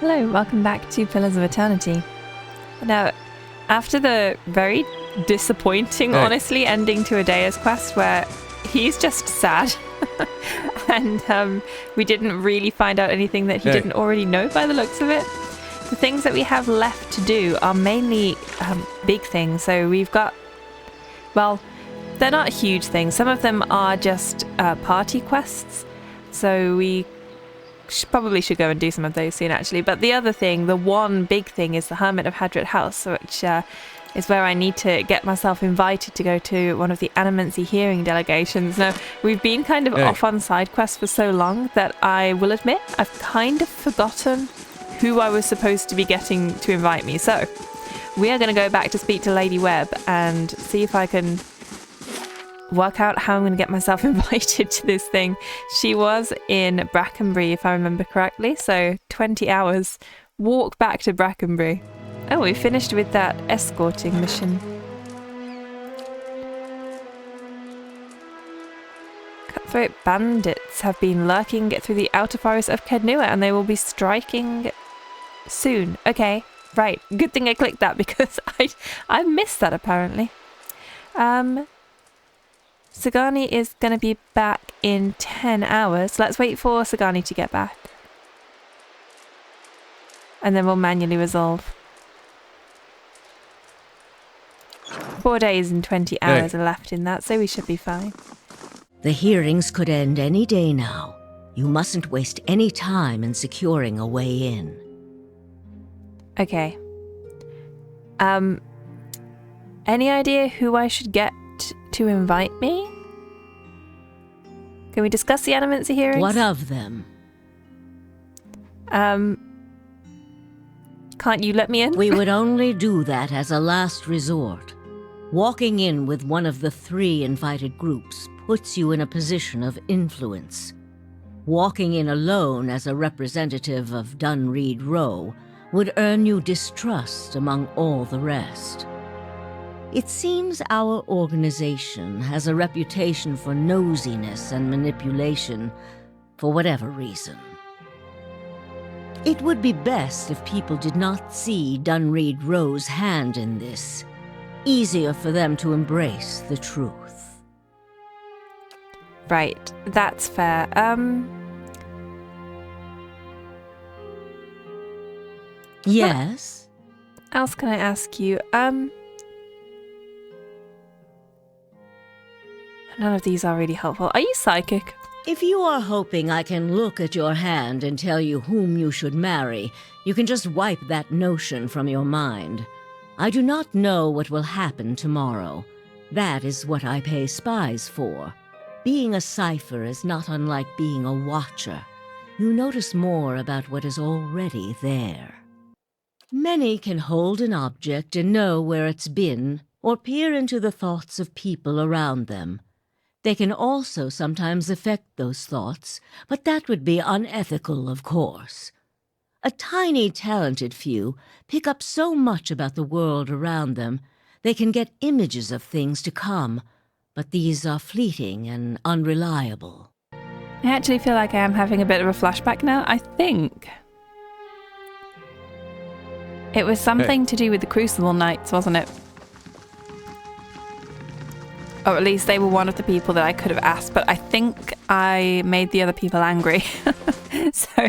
Hello, welcome back to Pillars of Eternity. Now, after the very disappointing, honestly, ending to Adea's quest where he's just sad and we didn't really find out anything that he didn't already know by the looks of it, the things that we have left to do are mainly big things. So we've got, well, they're not huge things. Some of them are just party quests. So we probably should go and do some of those soon, actually. But the other thing, the one big thing, is the Hermit of Hadrit House, which is where I need to get myself invited to go to one of the Animancy Hearing delegations. Now, we've been kind of off on side quests for so long that I will admit I've kind of forgotten who I was supposed to be getting to invite me. So we are going to go back to speak to Lady Webb and see if I can work out how I'm going to get myself invited to this thing. She was in Brackenbury, if I remember correctly, so 20 hours walk back to Brackenbury. Oh, we finished with that escorting mission. Cutthroat bandits have been lurking through the outer forest of Kednua and they will be striking soon. Okay, right. Good thing I clicked that because I missed that apparently. Sagani is going to be back in 10 hours. Let's wait for Sagani to get back. And then we'll manually resolve. 4 days and 20 hours are left in that, so we should be fine. The hearings could end any day now. You mustn't waste any time in securing a way in. Okay. Any idea who I should get to invite me? Can we discuss the Animancy Hearings? What of them? Can't you let me in? We would only do that as a last resort. Walking in with one of the 3 invited groups puts you in a position of influence. Walking in alone as a representative of Dunreed Row would earn you distrust among all the rest. It seems our organization has a reputation for nosiness and manipulation, for whatever reason. It would be best if people did not see Dunreed Row's hand in this. Easier for them to embrace the truth. Right, that's fair. Yes? What else can I ask you? None of these are really helpful. Are you psychic? If you are hoping I can look at your hand and tell you whom you should marry, you can just wipe that notion from your mind. I do not know what will happen tomorrow. That is what I pay spies for. Being a cipher is not unlike being a watcher. You notice more about what is already there. Many can hold an object and know where it's been, or peer into the thoughts of people around them. They can also sometimes affect those thoughts, but that would be unethical, of course. A tiny, talented few pick up so much about the world around them, they can get images of things to come, but these are fleeting and unreliable. I actually feel like I am having a bit of a flashback now. I think it was something to do with the Crucible Knights, wasn't it? Or at least they were one of the people that I could have asked, but I think I made the other people angry. So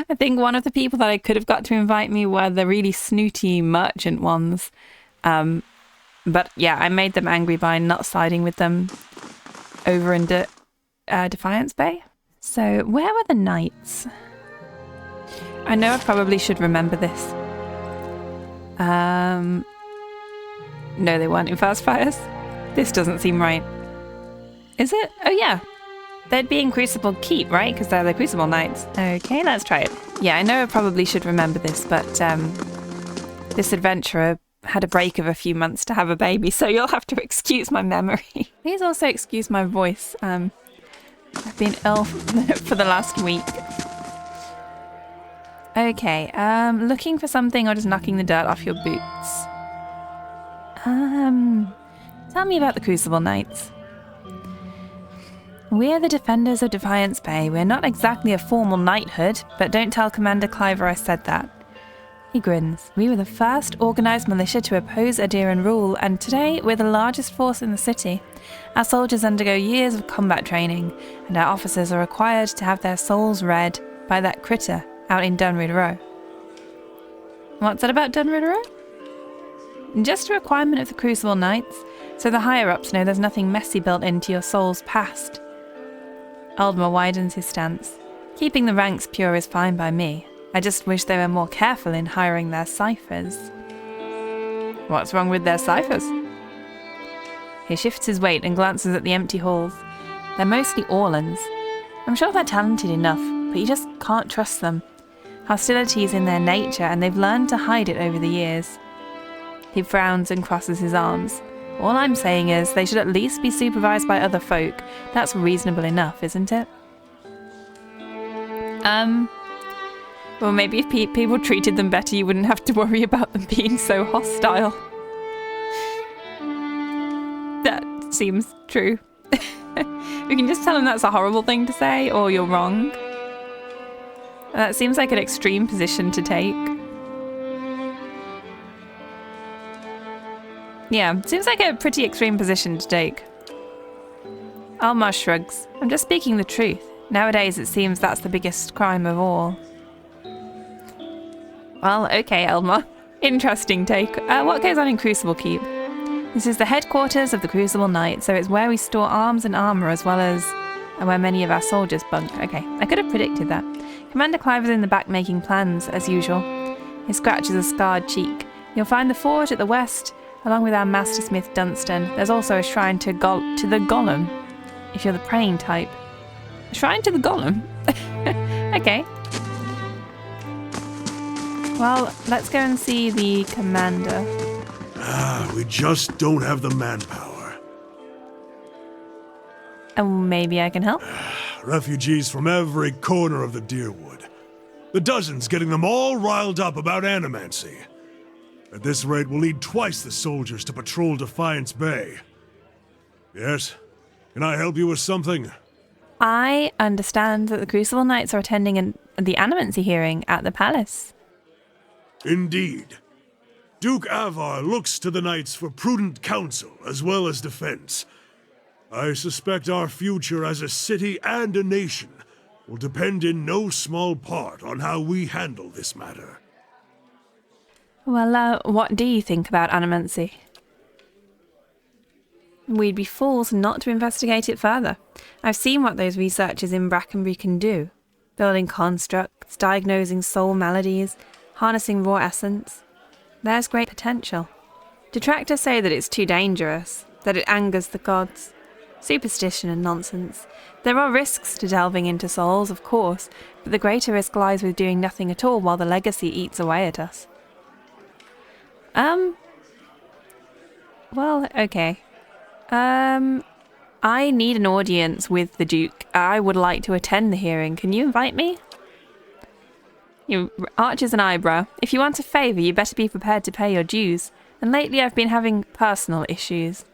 I think one of the people that I could have got to invite me were the really snooty merchant ones. But yeah, I made them angry by not siding with them over in Defiance Bay. So where were the knights? I know I probably should remember this. No, they weren't in Fast Fires. This doesn't seem right. Is it? Oh yeah. They'd be in Crucible Keep, right? Because they're the Crucible Knights. Okay, let's try it. Yeah, I know I probably should remember this, but this adventurer had a break of a few months to have a baby, so you'll have to excuse my memory. Please also excuse my voice. I've been ill for the last week. Okay, looking for something or just knocking the dirt off your boots? Tell me about the Crucible Knights. We're the Defenders of Defiance Bay. We're not exactly a formal knighthood, but don't tell Commander Cliver I said that. He grins. We were the first organised militia to oppose Adiran rule, and today we're the largest force in the city. Our soldiers undergo years of combat training, and our officers are required to have their souls read by that critter out in Dunrid Row. What's that about Dunrid Row? Just a requirement of the Crucible Knights, so the higher-ups know there's nothing messy built into your soul's past. Aldmar widens his stance. Keeping the ranks pure is fine by me. I just wish they were more careful in hiring their ciphers. What's wrong with their ciphers? He shifts his weight and glances at the empty halls. They're mostly Orlans. I'm sure they're talented enough, but you just can't trust them. Hostility is in their nature, and they've learned to hide it over the years. He frowns and crosses his arms. All I'm saying is they should at least be supervised by other folk. That's reasonable enough, isn't it? Well, maybe if people treated them better, you wouldn't have to worry about them being so hostile. That seems true. We can just tell them that's a horrible thing to say, or you're wrong. That seems like an extreme position to take. Yeah, seems like a pretty extreme position to take. Almar shrugs. I'm just speaking the truth. Nowadays it seems that's the biggest crime of all. Well, okay, Elmar. Interesting take. What goes on in Crucible Keep? This is the headquarters of the Crucible Knight, so it's where we store arms and armour as well as where many of our soldiers bunk. Okay, I could have predicted that. Commander Cliver's in the back making plans, as usual. He scratches a scarred cheek. You'll find the forge at the west, along with our mastersmith Dunstan. There's also a shrine to the Golem, if you're the praying type. A shrine to the Golem? Okay. Well, let's go and see the commander. We just don't have the manpower. Maybe I can help? Refugees from every corner of the Deerwood. The dozens getting them all riled up about Animancy. At this rate, we'll need twice the soldiers to patrol Defiance Bay. Yes? Can I help you with something? I understand that the Crucible Knights are attending the Animancy Hearing at the palace. Indeed. Duke Avar looks to the Knights for prudent counsel as well as defense. I suspect our future as a city and a nation will depend in no small part on how we handle this matter. Well, what do you think about Animancy? We'd be fools not to investigate it further. I've seen what those researchers in Brackenbury can do. Building constructs, diagnosing soul maladies, harnessing raw essence. There's great potential. Detractors say that it's too dangerous, that it angers the gods. Superstition and nonsense. There are risks to delving into souls, of course, but the greater risk lies with doing nothing at all while the legacy eats away at us. Well, okay. I need an audience with the Duke. I would like to attend the hearing. Can you invite me? He arches an eyebrow. If you want a favour, you better be prepared to pay your dues. And lately I've been having personal issues.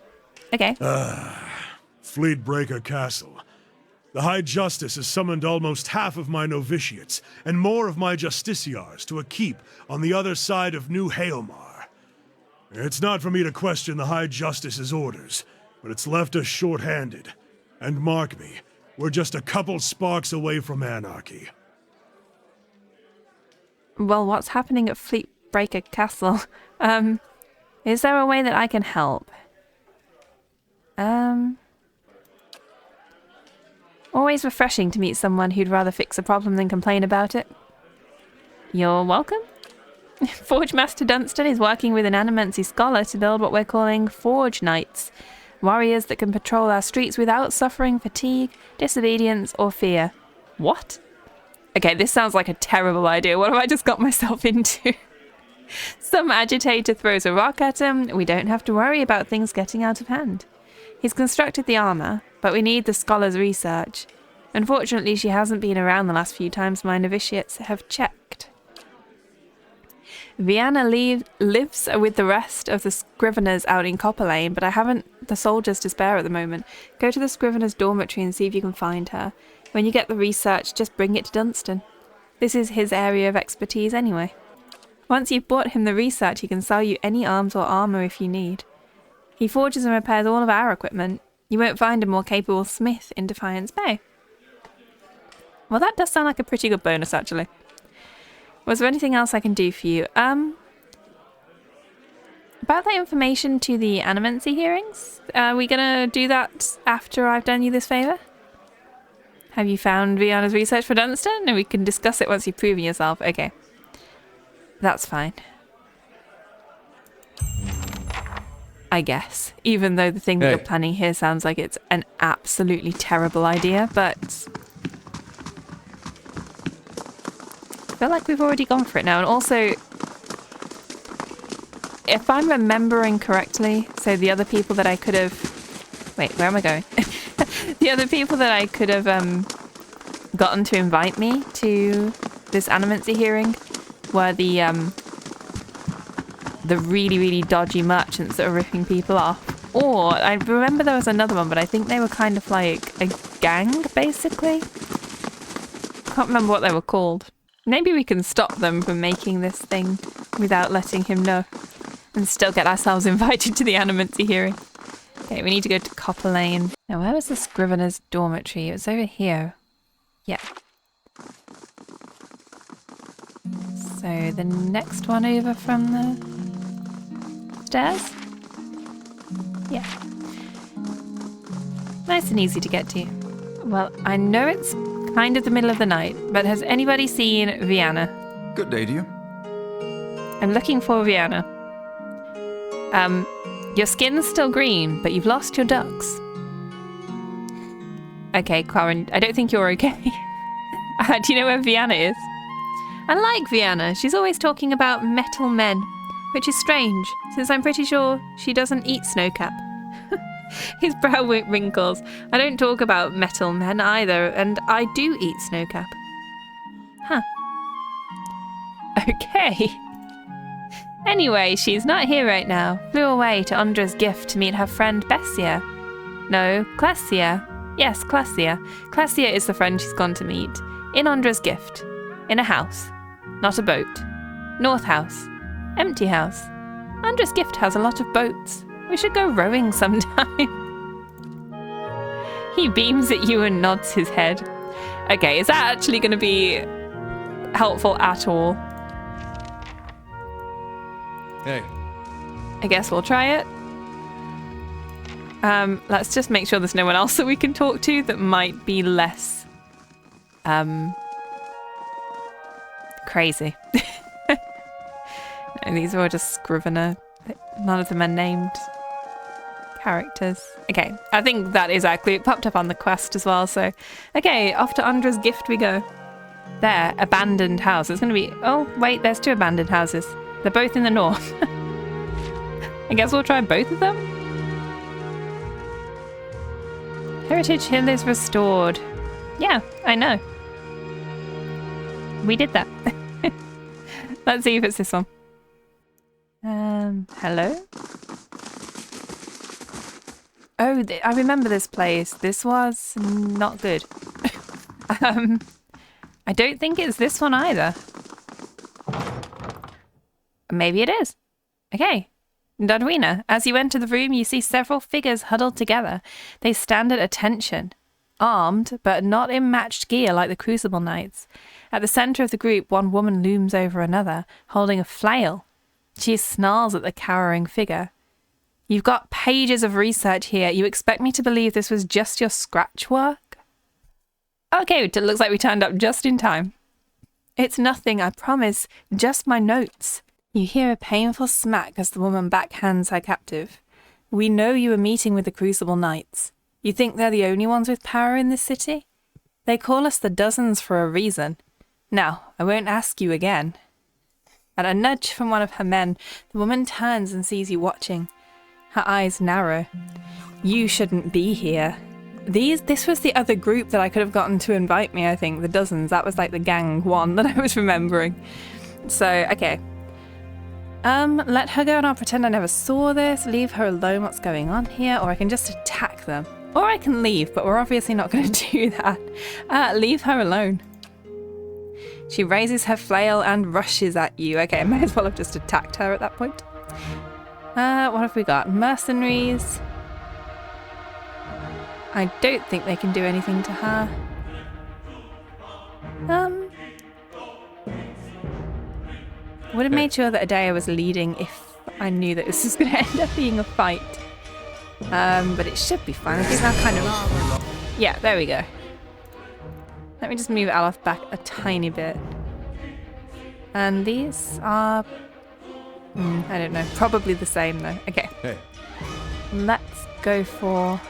Okay. Fleetbreaker Castle. The High Justice has summoned almost half of my novitiates and more of my justiciars to a keep on the other side of New Hailmar. It's not for me to question the High Justice's orders, but it's left us short-handed. And mark me, we're just a couple sparks away from anarchy. Well, what's happening at Fleetbreaker Castle? Is there a way that I can help? Always refreshing to meet someone who'd rather fix a problem than complain about it. You're welcome. Forge Master Dunstan is working with an Animancy scholar to build what we're calling Forge Knights. Warriors that can patrol our streets without suffering fatigue, disobedience, or fear. What? Okay, this sounds like a terrible idea. What have I just got myself into? Some agitator throws a rock at him. We don't have to worry about things getting out of hand. He's constructed the armor, but we need the scholar's research. Unfortunately, she hasn't been around the last few times my novitiates have checked. Vienna lives with the rest of the Scriveners out in Copper Lane, but I haven't the soldiers to spare at the moment. Go to the Scriveners' dormitory and see if you can find her. When you get the research, just bring it to Dunstan. This is his area of expertise anyway. Once you've bought him the research, he can sell you any arms or armour if you need. He forges and repairs all of our equipment. You won't find a more capable smith in Defiance Bay. Well, that does sound like a pretty good bonus, actually. Was there anything else I can do for you? About that information to the Animancy Hearings? Are we gonna do that after I've done you this favour? Have you found Vienna's research for Dunstan? And we can discuss it once you've proven yourself. Okay. That's fine. I guess. Even though the thing that you're planning here sounds like it's an absolutely terrible idea, but... I feel like we've already gone for it now. And also, if I'm remembering correctly, so the other people that I could have... Wait, where am I going? The other people that I could have gotten to invite me to this Animancy hearing were the really, really dodgy merchants that are ripping people off. Or, I remember there was another one, but I think they were kind of like a gang, basically. Can't remember what they were called. Maybe we can stop them from making this thing without letting him know. And still get ourselves invited to the Animancy hearing. Okay, we need to go to Copper Lane. Now, where was the Scrivener's dormitory? It was over here. Yeah. So, the next one over from the stairs? Yeah. Nice and easy to get to. Well, I know it's kind of the middle of the night, but has anybody seen Vienna? Good day to you. I'm looking for Vienna. Your skin's still green, but you've lost your ducks. Okay, Quarren, I don't think you're okay. Do you know where Vienna is? I like Vienna. She's always talking about metal men, which is strange, since I'm pretty sure she doesn't eat Snowcap. His brow wrinkles. I don't talk about metal men either, and I do eat Snowcap. Huh. Okay. Anyway, she's not here right now. Flew away to Undra's gift to meet her friend Bessia. No, Classia. Yes, Classia. Classia is the friend she's gone to meet. In Undra's gift. In a house. Not a boat. North house. Empty house. Undra's gift has a lot of boats. We should go rowing sometime. He beams at you and nods his head. Okay, is that actually going to be helpful at all? Hey. I guess we'll try it. Let's just make sure there's no one else that we can talk to that might be less crazy. No, these are all just Scrivener. None of them are named characters. Okay, I think that is actually, it popped up on the quest as well, so... Okay, off to Undra's gift we go. There, abandoned house. It's going to be... Oh, wait, there's 2 abandoned houses. They're both in the north. I guess we'll try both of them. Heritage Hill is restored. Yeah, I know. We did that. Let's see if it's this one. Hello? Oh, I remember this place. This was not good. I don't think it's this one either. Maybe it is. Okay. Dodwina, as you enter the room, you see several figures huddled together. They stand at attention, armed, but not in matched gear like the Crucible Knights. At the center of the group, one woman looms over another, holding a flail. She snarls at the cowering figure. You've got pages of research here. You expect me to believe this was just your scratch work? Okay, it looks like we turned up just in time. It's nothing, I promise. Just my notes. You hear a painful smack as the woman backhands her captive. We know you were meeting with the Crucible Knights. You think they're the only ones with power in this city? They call us the Dozens for a reason. Now, I won't ask you again. At a nudge from one of her men, the woman turns and sees you watching. Her eyes narrow. You shouldn't be here. This was the other group that I could have gotten to invite me, I think, the Dozens. That was like the gang one that I was remembering. So, okay. Let her go and I'll pretend I never saw this. Leave her alone. What's going on here? Or I can just attack them. Or I can leave, but we're obviously not going to do that. Leave her alone. She raises her flail and rushes at you. Okay, I may as well have just attacked her at that point. What have we got? Mercenaries. I don't think they can do anything to her. Would have made sure that Adea was leading if I knew that this was going to end up being a fight. But it should be fine. I think that kind of... Yeah, there we go. Let me just move Aloth back a tiny bit. And these are... I don't know. Probably the same though. Okay. Hey. Let's go for...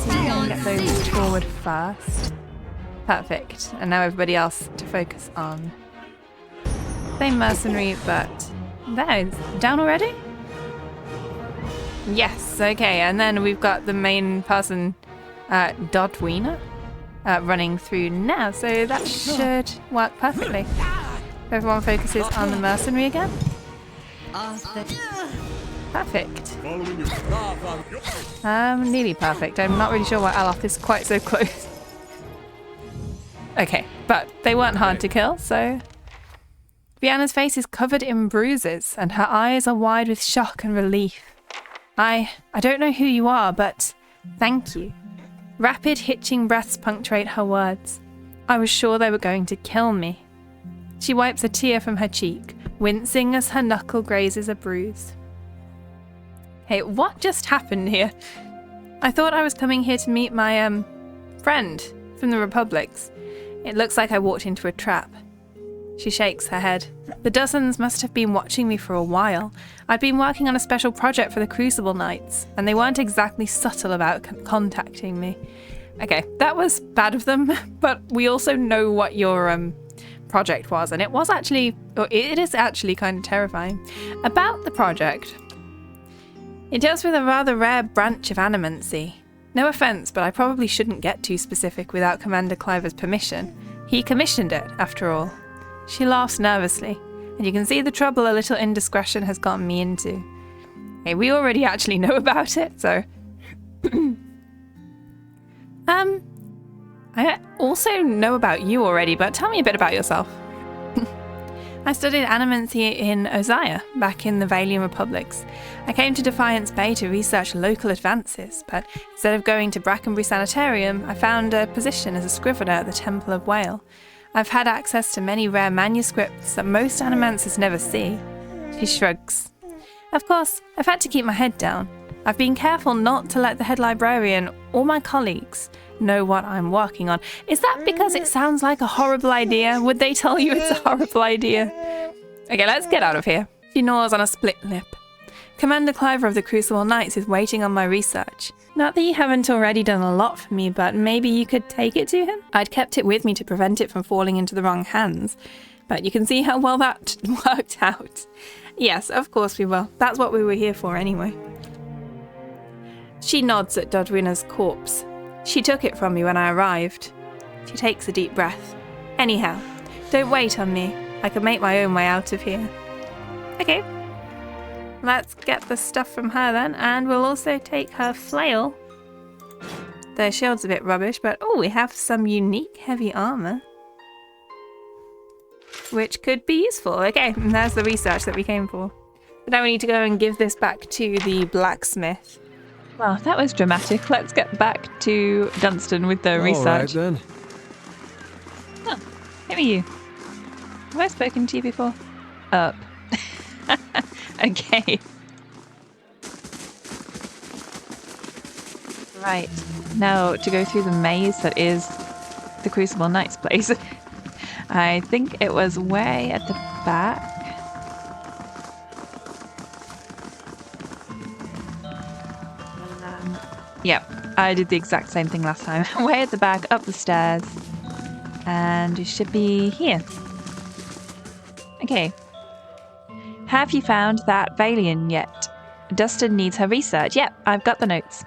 see if I can get those forward first. Perfect. And now everybody else to focus on. Same mercenary, but there, it's down already? Yes, okay. And then we've got the main person, Dodwina, running through now. So that should work perfectly. Everyone focuses on the mercenary again. Perfect. Nearly perfect. I'm not really sure why Aloth is quite so close. Okay, but they weren't hard to kill, so... Vienna's face is covered in bruises, and her eyes are wide with shock and relief. I don't know who you are, but thank you. Rapid, hitching breaths punctuate her words. I was sure they were going to kill me. She wipes a tear from her cheek, wincing as her knuckle grazes a bruise. Hey, what just happened here? I thought I was coming here to meet my, friend from the Republics. It looks like I walked into a trap. She shakes her head. The dozens must have been watching me for a while. I'd been working on a special project for the Crucible Knights, and they weren't exactly subtle about contacting me. Okay, that was bad of them, but we also know what your project was, and it is actually kind of terrifying. About the project, it deals with a rather rare branch of Animancy. No offense, but I probably shouldn't get too specific without Commander Cliver's permission. He commissioned it, after all. She laughs nervously, and you can see the trouble a little indiscretion has gotten me into. Hey, we already actually know about it, so... I also know about you already, but tell me a bit about yourself. I studied Animancy in Ozaya, back in the Valian Republics. I came to Defiance Bay to research local advances, but instead of going to Brackenbury Sanitarium, I found a position as a scrivener at the Temple of Whale. I've had access to many rare manuscripts that most animancers never see. She shrugs. Of course, I've had to keep my head down. I've been careful not to let the head librarian or my colleagues know what I'm working on. Is that because it sounds like a horrible idea? Would they tell you it's a horrible idea? Okay, let's get out of here. She gnaws on a split lip. Commander Cliver of the Crucible Knights is waiting on my research. Not that you haven't already done a lot for me, but maybe you could take it to him? I'd kept it with me to prevent it from falling into the wrong hands, but you can see how well that worked out. Yes, of course we will. That's what we were here for anyway. She nods at Dodwina's corpse. She took it from me when I arrived. She takes a deep breath. Anyhow, don't wait on me. I can make my own way out of here. Okay. Let's get the stuff from her then, and we'll also take her flail. The shield's a bit rubbish, but oh, we have some unique heavy armor, which could be useful. Okay, and there's the research that we came for. But now we need to go and give this back to the blacksmith. Well, that was dramatic. Let's get back to Dunstan with the research. All right, then. Oh, who are you? Have I spoken to you before? Up. Okay. Right. Now, to go through the maze that is the Crucible Knights place. I think it was way at the back. Yep, I did the exact same thing last time. Way at the back, up the stairs. And you should be here. Okay. Have you found that Valian yet? Dustin needs her research. Yep, I've got the notes.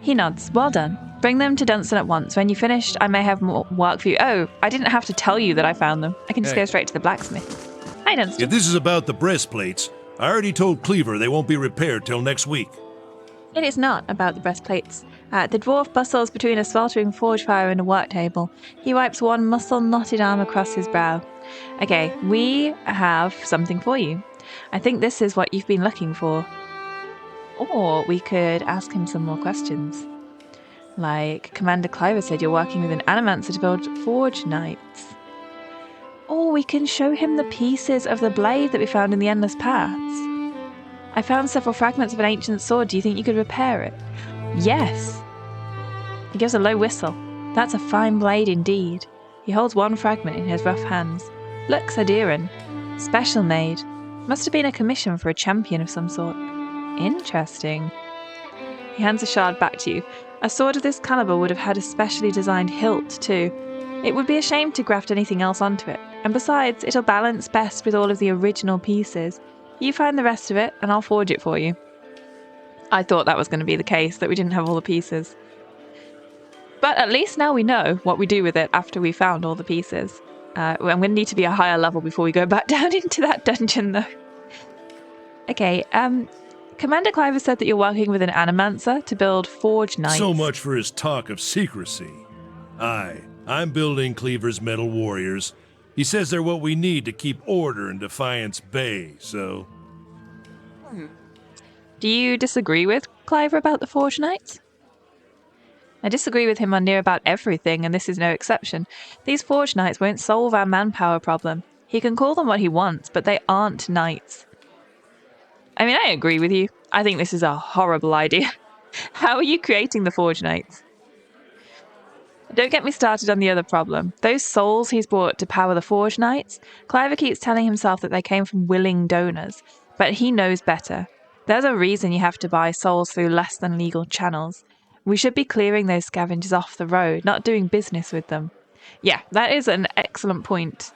He nods. Well done. Bring them to Dunstan at once. When you've finished, I may have more work for you. Oh, I didn't have to tell you that I found them. I can just go straight to the blacksmith. Hi, Dunstan. If this is about the breastplates, I already told Cleaver they won't be repaired till next week. It is not about the breastplates. The dwarf bustles between a sweltering forge fire and a work table. He wipes one muscle-knotted arm across his brow. Okay, we have something for you. I think this is what you've been looking for. Or we could ask him some more questions. Like, Commander Cliver said you're working with an Animancer to build Forge Knights. Or we can show him the pieces of the blade that we found in the Endless Paths. I found several fragments of an ancient sword. Do you think you could repair it? Yes. He gives a low whistle. That's a fine blade indeed. He holds one fragment in his rough hands. Looks Adiran. Special made. Must have been a commission for a champion of some sort. Interesting. He hands a shard back to you. A sword of this caliber would have had a specially designed hilt too. It would be a shame to graft anything else onto it. And besides, it'll balance best with all of the original pieces. You find the rest of it, and I'll forge it for you. I thought that was going to be the case, that we didn't have all the pieces. But at least now we know what we do with it after we found all the pieces. I'm going to need to be a higher level before we go back down into that dungeon, though. Okay, Commander Cliver said that you're working with an Animancer to build Forge Knights. So much for his talk of secrecy. I'm building Cleaver's Metal Warriors. He says they're what we need to keep order in Defiance Bay, so... Do you disagree with Cliver about the Forge Knights? I disagree with him on near about everything, and this is no exception. These Forge Knights won't solve our manpower problem. He can call them what he wants, but they aren't knights. I mean, I agree with you. I think this is a horrible idea. How are you creating the Forge Knights? Don't get me started on the other problem. Those souls he's bought to power the Forge Knights, Cliver keeps telling himself that they came from willing donors, but he knows better. There's a reason you have to buy souls through less than legal channels. We should be clearing those scavengers off the road, not doing business with them. Yeah, that is an excellent point.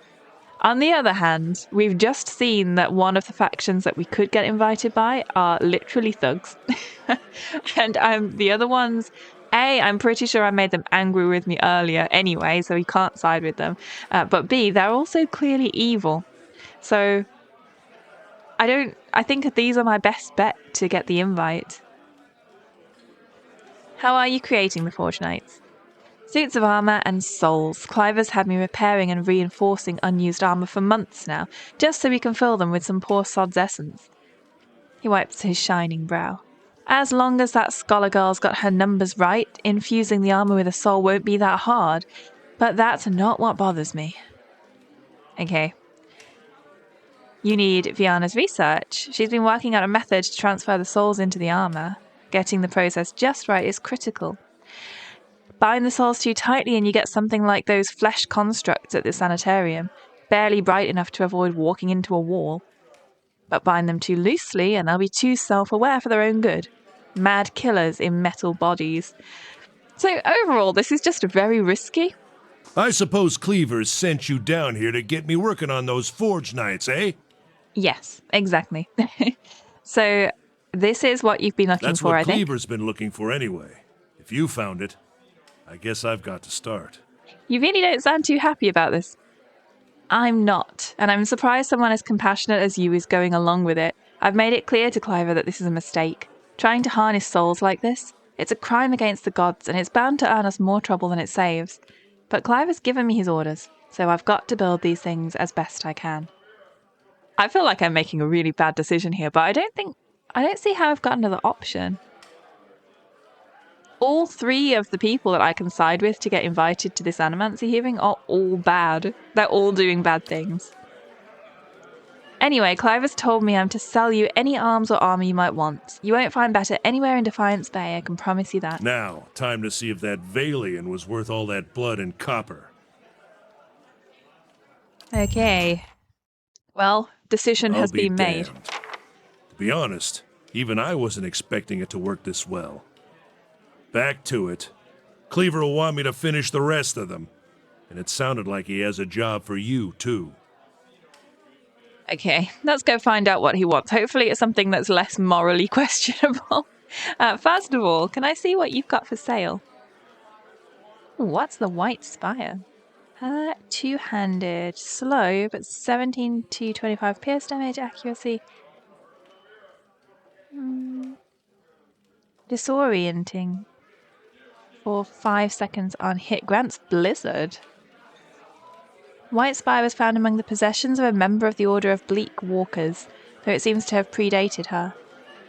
On the other hand, we've just seen that one of the factions that we could get invited by are literally thugs. And the other ones, A, I'm pretty sure I made them angry with me earlier anyway, so we can't side with them. But B, they're also clearly evil. So I think these are my best bet to get the invite. How are you creating the Forge Knights? Suits of armour and souls. Cliver's had me repairing and reinforcing unused armour for months now, just so we can fill them with some poor sod's essence. He wipes his shining brow. As long as that scholar girl's got her numbers right, infusing the armour with a soul won't be that hard. But that's not what bothers me. Okay. You need Viana's research. She's been working out a method to transfer the souls into the armour. Getting the process just right is critical. Bind the souls too tightly and you get something like those flesh constructs at the sanitarium, barely bright enough to avoid walking into a wall. But bind them too loosely and they'll be too self-aware for their own good. Mad killers in metal bodies. So overall, this is just very risky. I suppose Cleaver sent you down here to get me working on those Forge Knights, eh? Yes, exactly. So this is what you've been looking That's for, I what think. Cleaver's been looking for anyway. If you found it, I guess I've got to start. You really don't sound too happy about this. I'm not, and I'm surprised someone as compassionate as you is going along with it. I've made it clear to Cliver that this is a mistake. Trying to harness souls like this, it's a crime against the gods, and it's bound to earn us more trouble than it saves. But Cliver's given me his orders, so I've got to build these things as best I can. I feel like I'm making a really bad decision here, but I don't see how I've got another option. All three of the people that I can side with to get invited to this Animancy Hearing are all bad. They're all doing bad things. Anyway, Cliver's told me I'm to sell you any arms or armour you might want. You won't find better anywhere in Defiance Bay, I can promise you that. Now, time to see if that Valian was worth all that blood and copper. Okay. Well, decision has been made. Damned. To be honest, even I wasn't expecting it to work this well. Back to it. Cleaver will want me to finish the rest of them. And it sounded like he has a job for you, too. Okay, let's go find out what he wants. Hopefully it's something that's less morally questionable. First of all, can I see what you've got for sale? Ooh, what's the white spire? Two-handed, slow, but 17 to 25 pierce damage, accuracy. Disorienting. For 5 seconds on hit. Grants Blizzard. White spire was found among the possessions of a member of the Order of Bleak Walkers, though it seems to have predated her.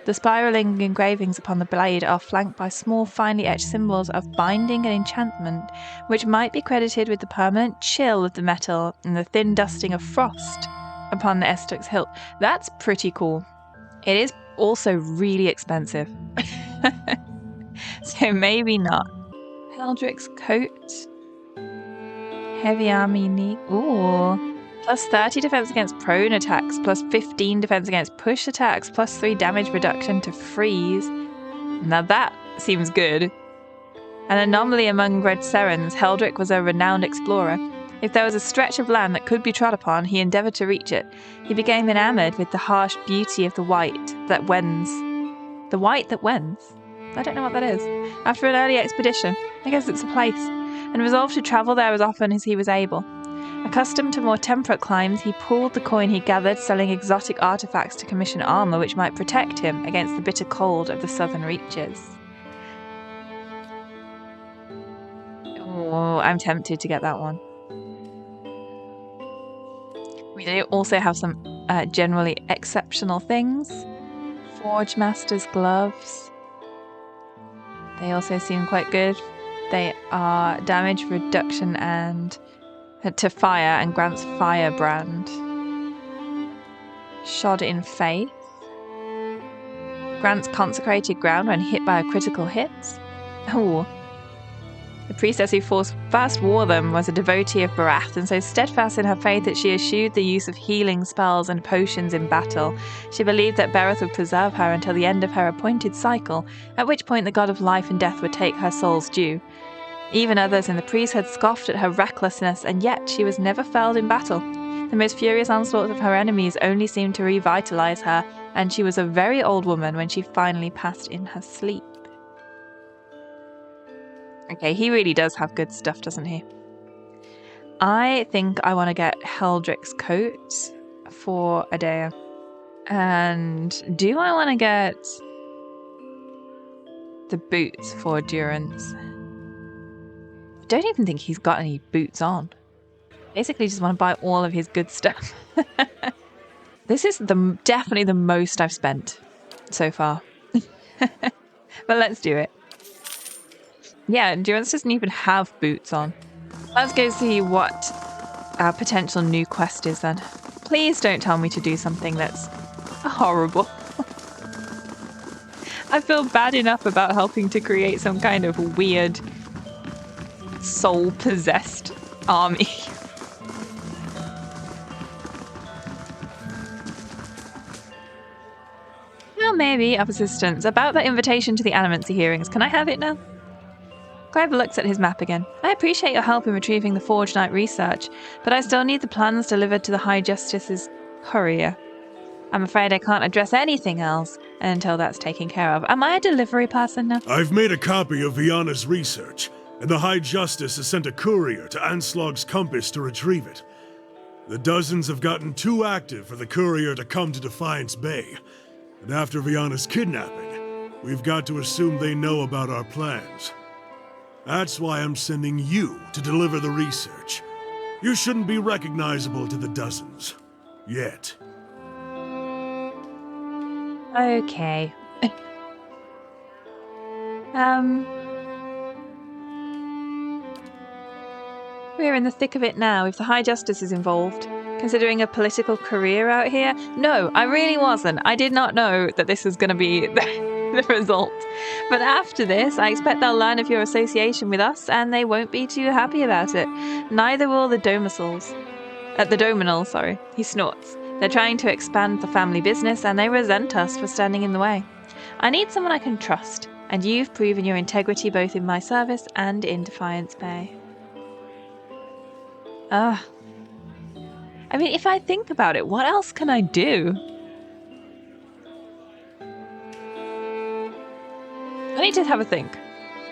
The spiraling engravings upon the blade are flanked by small, finely etched symbols of binding and enchantment, which might be credited with the permanent chill of the metal and the thin dusting of frost upon the Estux hilt. That's pretty cool. It is also really expensive. So maybe not. Heldrick's coat. Heavy army knee. Ooh. Plus 30 defense against prone attacks, plus 15 defense against push attacks, plus 3 damage reduction to freeze. Now that seems good. An anomaly among Red Serens, Heldrick was a renowned explorer. If there was a stretch of land that could be trod upon, he endeavoured to reach it. He became enamoured with the harsh beauty of the white that wends. The white that wends? I don't know what that is. After an early expedition, I guess it's a place, and resolved to travel there as often as he was able. Accustomed to more temperate climes, he pooled the coin he gathered, selling exotic artifacts to commission armor which might protect him against the bitter cold of the southern reaches. Oh, I'm tempted to get that one. We do also have some generally exceptional things. Forge Master's gloves. They also seem quite good. They are damage reduction and to fire and grants firebrand. Shod in faith. Grants consecrated ground when hit by a critical hit. Oh. The priestess who first wore them was a devotee of Barath, and so steadfast in her faith that she eschewed the use of healing spells and potions in battle. She believed that Barath would preserve her until the end of her appointed cycle, at which point the god of life and death would take her soul's due. Even others in the priesthood scoffed at her recklessness, and yet she was never felled in battle. The most furious onslaughts of her enemies only seemed to revitalize her, and she was a very old woman when she finally passed in her sleep. Okay, he really does have good stuff, doesn't he? I think I want to get Heldrick's coat for Adea. And do I want to get the boots for Durance? I don't even think he's got any boots on. Basically just want to buy all of his good stuff. This is definitely the most I've spent so far. But let's do it. Yeah, Durance doesn't even have boots on. Let's go see what our potential new quest is then. Please don't tell me to do something that's horrible. I feel bad enough about helping to create some kind of weird soul-possessed army. Well, maybe of assistance. About that invitation to the Animancy Hearings, can I have it now? Clive looks at his map again. I appreciate your help in retrieving the Forge Knight research, but I still need the plans delivered to the High Justice's courier. I'm afraid I can't address anything else until that's taken care of. Am I a delivery person now? I've made a copy of Viana's research, and the High Justice has sent a courier to Anslog's Compass to retrieve it. The dozens have gotten too active for the courier to come to Defiance Bay, and after Viana's kidnapping, we've got to assume they know about our plans. That's why I'm sending you to deliver the research. You shouldn't be recognizable to the dozens. Yet. Okay. We're in the thick of it now, if the High Justice is involved. Considering a political career out here? No, I really wasn't. I did not know that this was going to be the result. But after this, I expect they'll learn of your association with us, and they won't be too happy about it. Neither will the Dominals, sorry. He snorts. They're trying to expand the family business, and they resent us for standing in the way. I need someone I can trust, and you've proven your integrity both in my service and in Defiance Bay. I mean, if I think about it, what else can I do? need to have a think.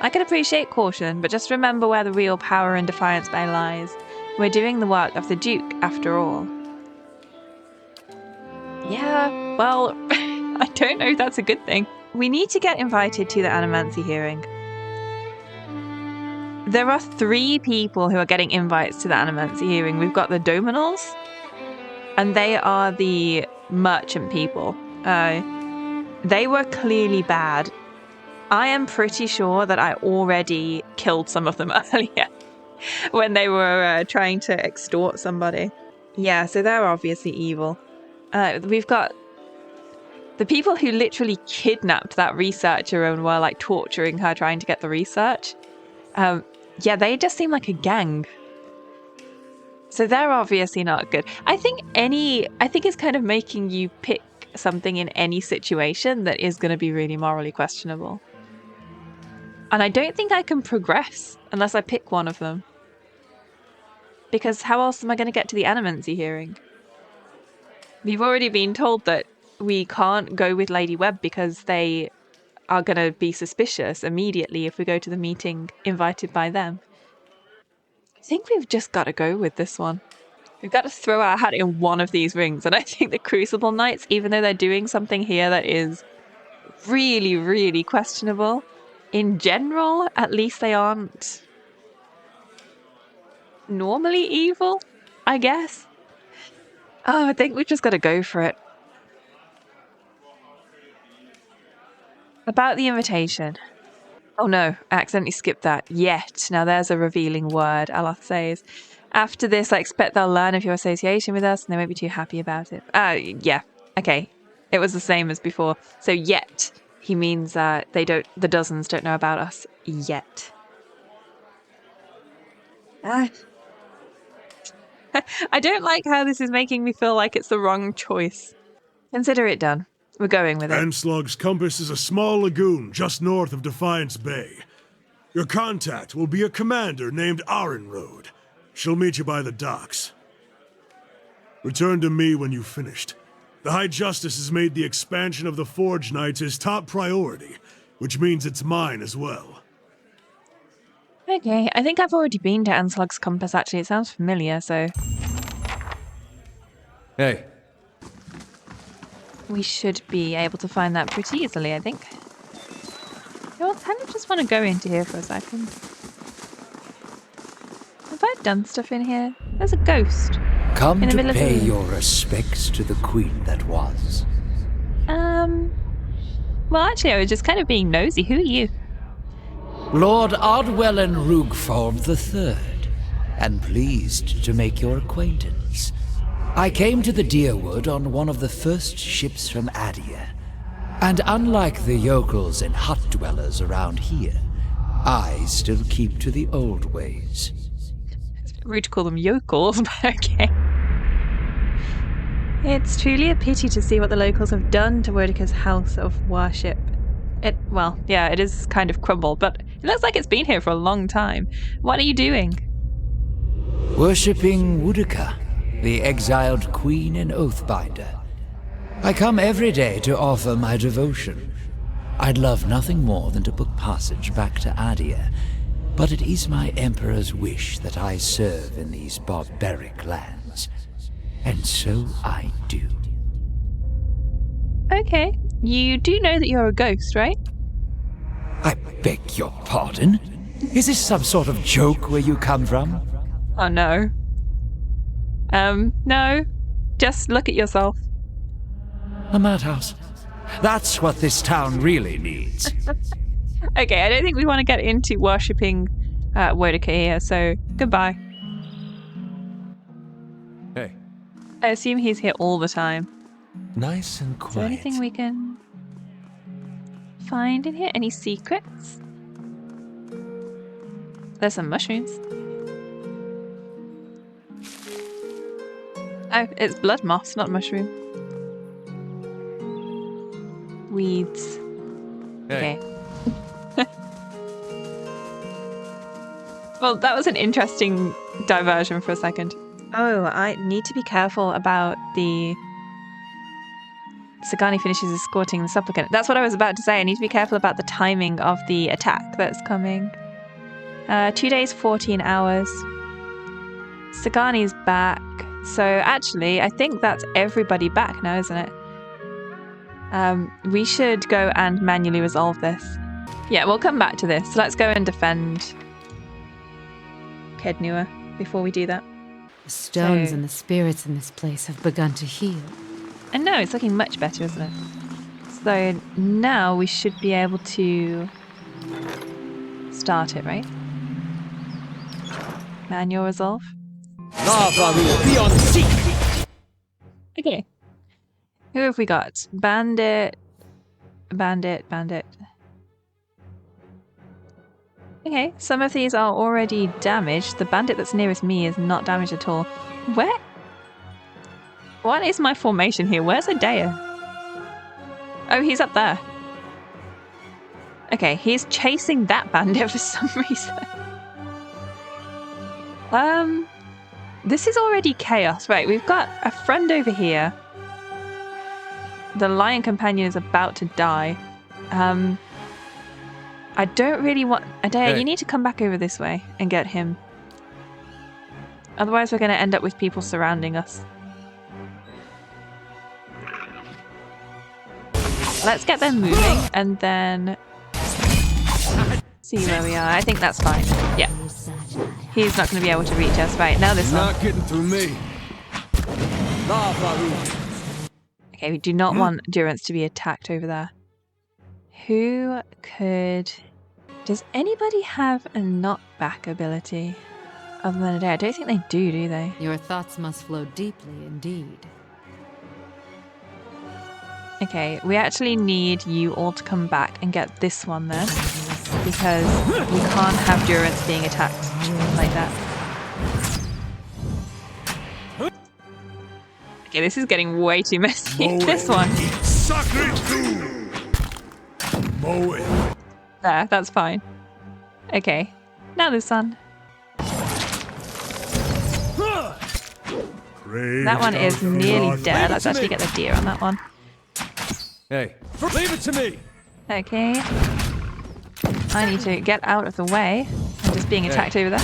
I can appreciate caution, but just remember where the real power in Defiance Bay lies. We're doing the work of the Duke, after all. Yeah, well, I don't know if that's a good thing. We need to get invited to the Animancy Hearing. There are 3 people who are getting invites to the Animancy Hearing. We've got the Dominals, and they are the merchant people. They were clearly bad. I am pretty sure that I already killed some of them earlier when they were trying to extort somebody. Yeah, so they're obviously evil. We've got the people who literally kidnapped that researcher and were like torturing her trying to get the research. Yeah, they just seem like a gang. So they're obviously not good. I think it's kind of making you pick something in any situation that is going to be really morally questionable. And I don't think I can progress unless I pick one of them. Because how else am I going to get to the Animancy Hearing? We've already been told that we can't go with Lady Webb because they are going to be suspicious immediately if we go to the meeting invited by them. I think we've just got to go with this one. We've got to throw our hat in one of these rings. And I think the Crucible Knights, even though they're doing something here that is really, really questionable, in general, at least they aren't normally evil, I guess. Oh, I think we've just got to go for it. About the invitation. Oh no, I accidentally skipped that. Yet. Now there's a revealing word, Aloth says. After this, I expect they'll learn of your association with us and they won't be too happy about it. Yeah. Okay. It was the same as before. So yet, he means the dozens don't know about us yet. I don't like how this is making me feel like it's the wrong choice. Consider it done. We're going with it. Anslug's Compass is a small lagoon just north of Defiance Bay. Your contact will be a commander named Arenroad. She'll meet you by the docks. Return to me when you've finished. The High Justice has made the expansion of the Forge Knights his top priority, which means it's mine as well. Okay, I think I've already been to Anslug's Compass, actually. It sounds familiar, so... Hey. We should be able to find that pretty easily, I think. I kind of just want to go into here for a second. Have I done stuff in here? There's a ghost. Come in the to middle pay of the... your respects to the queen that was. Well, actually, I was just kind of being nosy. Who are you? Lord Ardwellen Rugfold III, and pleased to make your acquaintance. I came to the Deerwood on one of the first ships from Adia, and unlike the yokels and hut dwellers around here, I still keep to the old ways. It's rude to call them yokels, but okay. It's truly a pity to see what the locals have done to Wodica's house of worship. It is kind of crumbled, but it looks like it's been here for a long time. What are you doing? Worshipping Wodica, the exiled queen and oathbinder. I come every day to offer my devotion. I'd love nothing more than to book passage back to Adia, but it is my emperor's wish that I serve in these barbaric lands. And so I do. Okay. You do know that you're a ghost, right? I beg your pardon? Is this some sort of joke where you come from? Oh, no. No. Just look at yourself. A madhouse. That's what this town really needs. Okay, I don't think we want to get into worshipping Wodica here, so goodbye. Hey. I assume he's here all the time. Nice and quiet. Is there anything we can find in here? Any secrets? There's some mushrooms. Oh, it's blood moss, not mushroom. Weeds. Hey. Okay. Well, that was an interesting diversion for a second. Oh, I need to be careful about the Sagani finishes escorting the supplicant. That's what I was about to say. I need to be careful about the timing of the attack that's coming. 2 days, 14 hours. Sagani's back. So actually, I think that's everybody back now, isn't it? We should go and manually resolve this. Yeah, we'll come back to this. So let's go and defend Kednua before we do that. The stones So- and the spirits in this place have begun to heal. And no, it's looking much better, isn't it? So now we should be able to start it, right? Manual resolve. Okay. Who have we got? Bandit. Okay, some of these are already damaged. The bandit that's nearest me is not damaged at all. Where? What is my formation here? Where's Adea? Oh, he's up there. Okay, he's chasing that bandit for some reason. This is already chaos. Right, we've got a friend over here. The lion companion is about to die. I don't really want... Adea, you need to come back over this way and get him. Otherwise we're going to end up with people surrounding us. Let's get them moving and then see where we are. I think that's fine. Yeah. He's not going to be able to reach us. Right, now this one. Not getting through me. Okay, we do not want Durance to be attacked over there. Who could... Does anybody have a knockback ability other than Adea? I don't think they do they? Your thoughts must flow deeply indeed. Okay, we actually need you all to come back and get this one then. Because we can't have Durance being attacked like that. Okay, this is getting way too messy. This one. There, that's fine. Okay, now this one. That one is nearly dead. Let's actually get the deer on that one. Hey, leave it to me. Okay. I need to get out of the way. I'm just being attacked over there.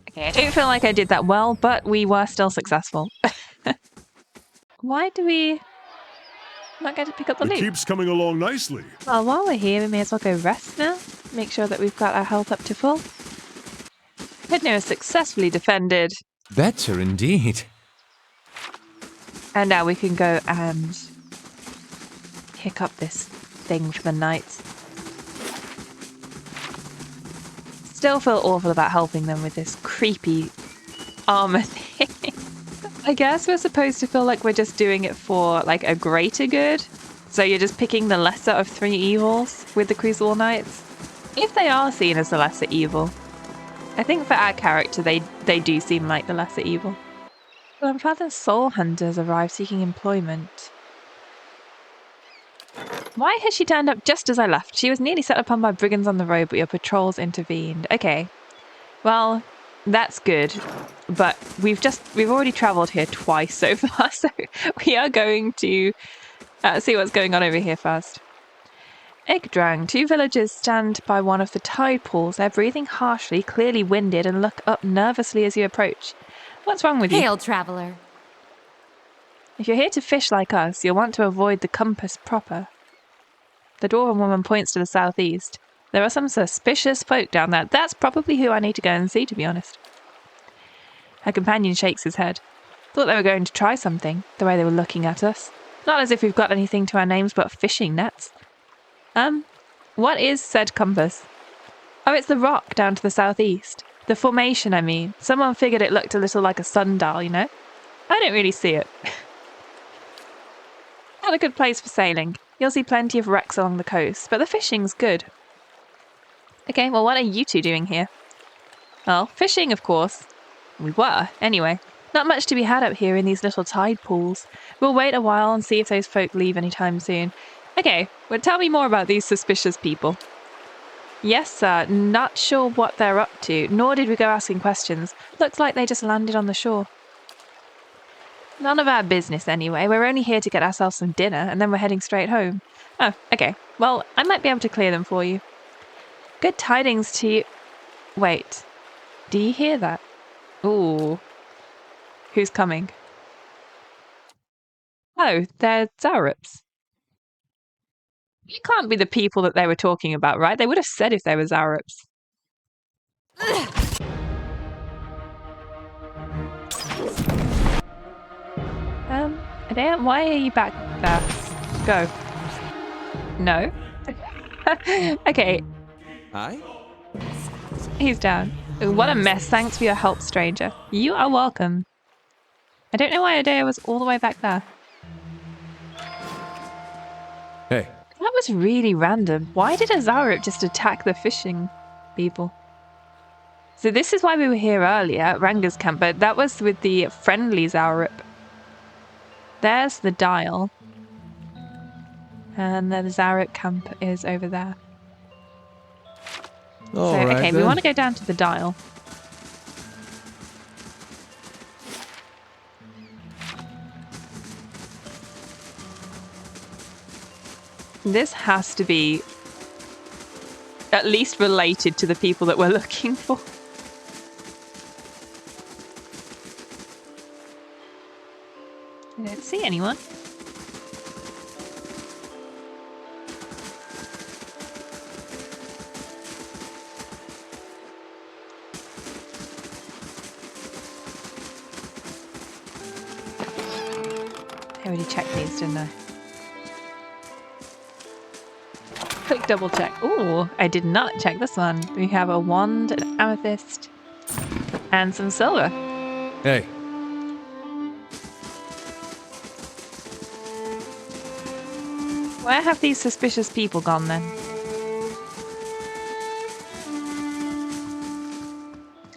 Okay, I don't feel like I did that well, but we were still successful. Why do we not get to pick up the It loot? keeps coming along nicely. Well, while we're here, we may as well go rest now. Make sure that we've got our health up to full. Kednua is successfully defended. Better indeed. And now we can go and pick up this thing for the knights. Still feel awful about helping them with this creepy armor thing. I guess we're supposed to feel like we're just doing it for like a greater good. So you're just picking the lesser of three evils with the Crucible Knights. If they are seen as the lesser evil. I think for our character they do seem like the lesser evil. Grandfather's soul hunters arrived seeking employment. Why has she turned up just as I left? She was nearly set upon by brigands on the road, but your patrols intervened. Okay. Well, that's good. But we've already travelled here twice so far, so we are going to see what's going on over here first. Yggdrang. 2 villagers stand by one of the tide pools. They're breathing harshly, clearly winded, and look up nervously as you approach. What's wrong with you? Hail, traveler. If you're here to fish like us, you'll want to avoid the compass proper. The dwarven woman points to the southeast. There are some suspicious folk down there. That's probably who I need to go and see, to be honest. Her companion shakes his head. Thought they were going to try something, the way they were looking at us. Not as if we've got anything to our names but fishing nets. What is said compass? Oh, it's the rock down to the southeast. The formation, I mean. Someone figured it looked a little like a sundial, you know? I don't really see it. Not a good place for sailing. You'll see plenty of wrecks along the coast, but the fishing's good. Okay, well, what are you two doing here? Well, fishing, of course. We were, anyway. Not much to be had up here in these little tide pools. We'll wait a while and see if those folk leave anytime soon. Okay, well, tell me more about these suspicious people. Yes, sir. Not sure what they're up to, nor did we go asking questions. Looks like they just landed on the shore. None of our business anyway. We're only here to get ourselves some dinner and then we're heading straight home. Oh, okay. Well, I might be able to clear them for you. Good tidings to you. Wait. Do you hear that? Ooh. Who's coming? Oh, they're Zarups. You can't be the people that they were talking about, right? They would have said if they were Zarups. Adea, why are you back there? Go. No. Okay. Hi? He's down. What a mess. Thanks for your help, stranger. You are welcome. I don't know why Adea was all the way back there. Hey. That was really random. Why did a Zarup just attack the fishing people? So this is why we were here earlier at Ranga's camp, but that was with the friendly Zarup. There's the dial. And the Zarup camp is over there. Okay, we want to go down to the dial. This has to be at least related to the people that we're looking for. I don't see anyone. I already checked these, didn't I? Quick double check. Ooh, I did not check this one. We have a wand, an amethyst, and some silver. Hey. Where have these suspicious people gone then?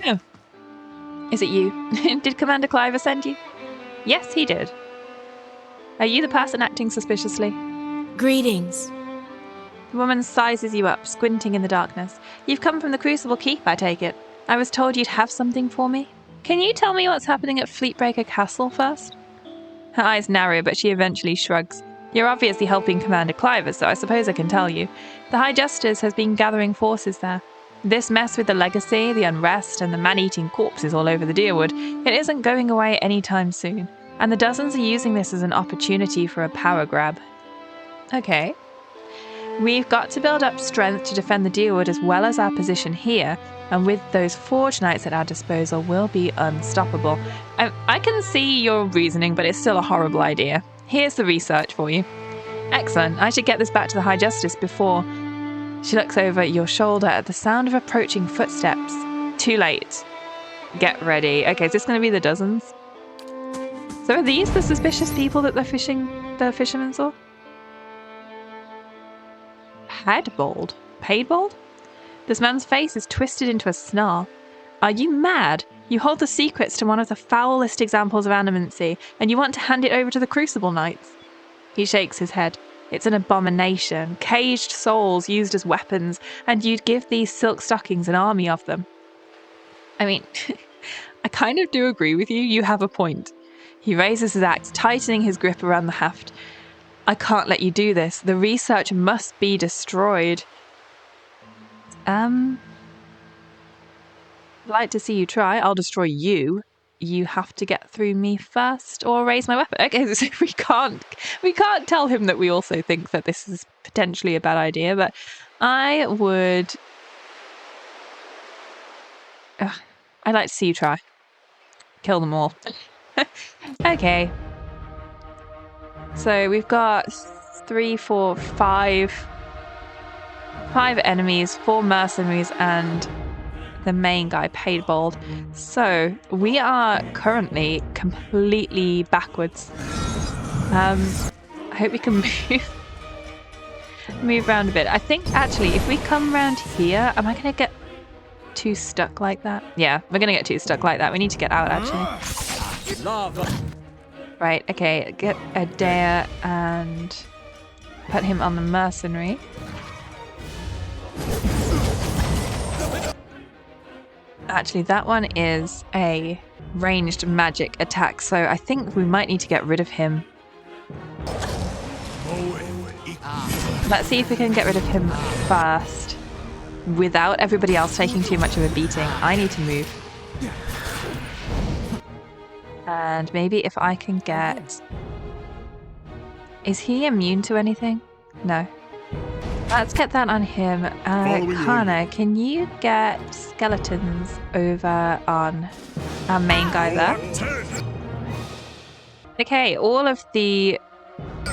Oh. Is it you? Did Commander Cliver send you? Yes, he did. Are you the person acting suspiciously? Greetings. The woman sizes you up, squinting in the darkness. You've come from the Crucible Keep, I take it. I was told you'd have something for me. Can you tell me what's happening at Fleetbreaker Castle first? Her eyes narrow, but she eventually shrugs. You're obviously helping Commander Cliver, so I suppose I can tell you. The High Justice has been gathering forces there. This mess with the legacy, the unrest, and the man-eating corpses all over the Deerwood, it isn't going away anytime soon. And the dozens are using this as an opportunity for a power grab. Okay. We've got to build up strength to defend the Deerwood as well as our position here, and with those Forge Knights at our disposal, we'll be unstoppable. I can see your reasoning, but it's still a horrible idea. Here's the research for you. Excellent. I should get this back to the High Justice before... She looks over your shoulder at the sound of approaching footsteps. Too late. Get ready. Okay, is this going to be the dozens? So are these the suspicious people that the fishermen saw? Padbold? Padebold? This man's face is twisted into a snarl. Are you mad? You hold the secrets to one of the foulest examples of animancy, and you want to hand it over to the Crucible Knights? He shakes his head. It's an abomination. Caged souls used as weapons, and you'd give these silk stockings an army of them. I mean, I kind of do agree with you. You have a point. He raises his axe, tightening his grip around the haft. I can't let you do this. The research must be destroyed. I'd like to see you try. I'll destroy you. You have to get through me first or raise my weapon. Okay, so we can't tell him that we also think that this is potentially a bad idea, but I would... I'd like to see you try. Kill them all. Okay. So we've got 3, 4, 5 enemies, 4 mercenaries, and the main guy, Padebold. So we are currently completely backwards. I hope we can move around a bit. I think actually if we come around here, am I going to get too stuck like that? Yeah, we're going to get too stuck like that. We need to get out actually. Right, okay, get Adea and put him on the mercenary. Actually, that one is a ranged magic attack, so I think we might need to get rid of him. Let's see if we can get rid of him first without everybody else taking too much of a beating. I need to move. And maybe if I can get... Is he immune to anything? No. Let's get that on him. Kana, can you get skeletons over on our main guy there? Okay, all of the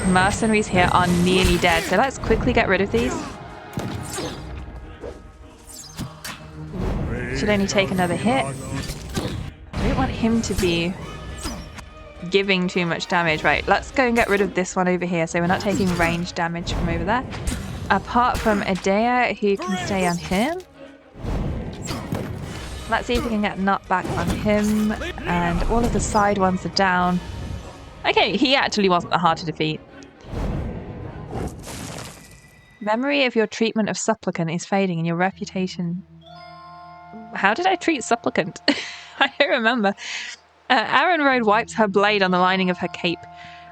mercenaries here are nearly dead, so let's quickly get rid of these. Should only take another hit. I don't want him to be giving too much damage. Right, let's go and get rid of this one over here so we're not taking range damage from over there. Apart from Adea, who can stay on him. Let's see if we can get knockback on him. And all of the side ones are down. Okay, he actually wasn't that hard to defeat. Memory of your treatment of Supplicant is fading and your reputation... How did I treat Supplicant? I don't remember. Aaron Road wipes her blade on the lining of her cape.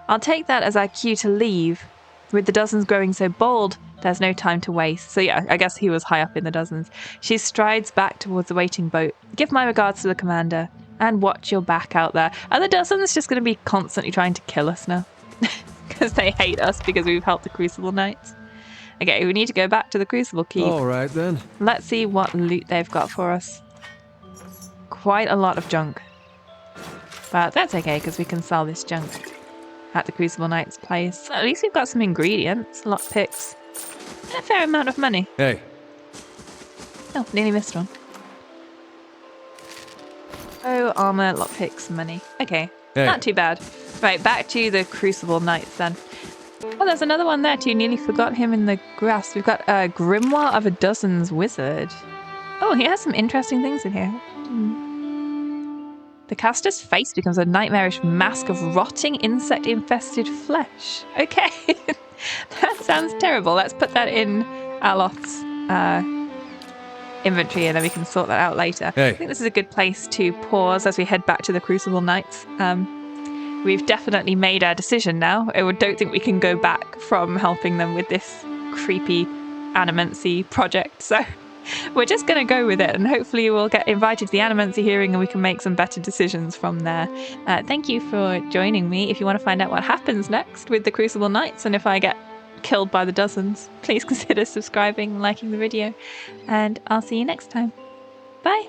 I'll take that as our cue to leave. With the dozens growing so bold, there's no time to waste. So yeah, I guess he was high up in the dozens. She strides back towards the waiting boat. Give my regards to the commander. And watch your back out there. Are the dozens just going to be constantly trying to kill us now? Because they hate us because we've helped the Crucible Knights. Okay, we need to go back to the Crucible Keep. All right, then. Let's see what loot they've got for us. Quite a lot of junk. But that's okay, because we can sell this junk at the Crucible Knights place. At least we've got some ingredients, lockpicks, and a fair amount of money. Hey. Oh, nearly missed one. Oh, armor, lockpicks, money. Okay, Hey. not too bad. Right, back to the Crucible Knights then. Oh, there's another one there too. Nearly forgot him in the grass. We've got a Grimoire of a Dozen's Wizard. Oh, he has some interesting things in here. The caster's face becomes a nightmarish mask of rotting insect-infested flesh. Okay, that sounds terrible. Let's put that in Alot's inventory and then we can sort that out later. Hey. I think this is a good place to pause as we head back to the Crucible Knights. We've definitely made our decision now. I don't think we can go back from helping them with this creepy Animancy project. So we're just going to go with it and hopefully we'll get invited to the Animancy Hearing and we can make some better decisions from there. Thank you for joining me. If you want to find out what happens next with the Crucible Knights and if I get killed by the dozens, please consider subscribing and liking the video. And I'll see you next time. Bye!